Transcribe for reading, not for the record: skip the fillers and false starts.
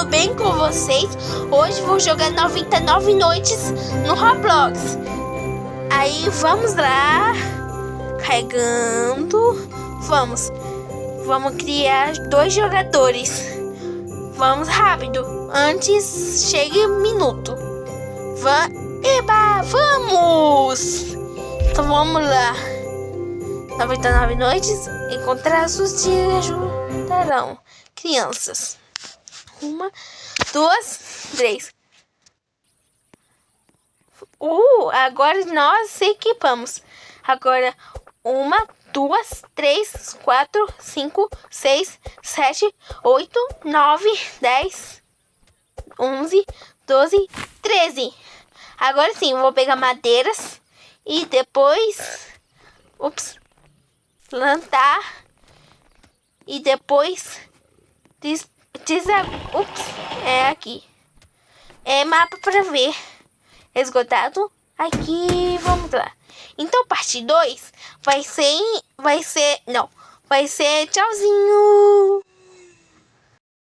tudo bem com vocês? Hoje vou jogar 99 noites no Roblox. Aí vamos lá, carregando. Vamos criar 2 jogadores. Vamos rápido, antes chegue um minuto. Vamos! Então vamos lá. 99 noites, encontrar os te ajudarão. Crianças. 1, 2, 3. Agora nós equipamos. Agora 1, 2, 3, 4, 5, 6, 7, 8, 9, 10, 11, 12, 13. Agora sim, eu vou pegar madeiras e depois plantar e depois é aqui. É mapa para ver. Esgotado. Aqui, vamos lá. Então, parte 2 vai ser tchauzinho.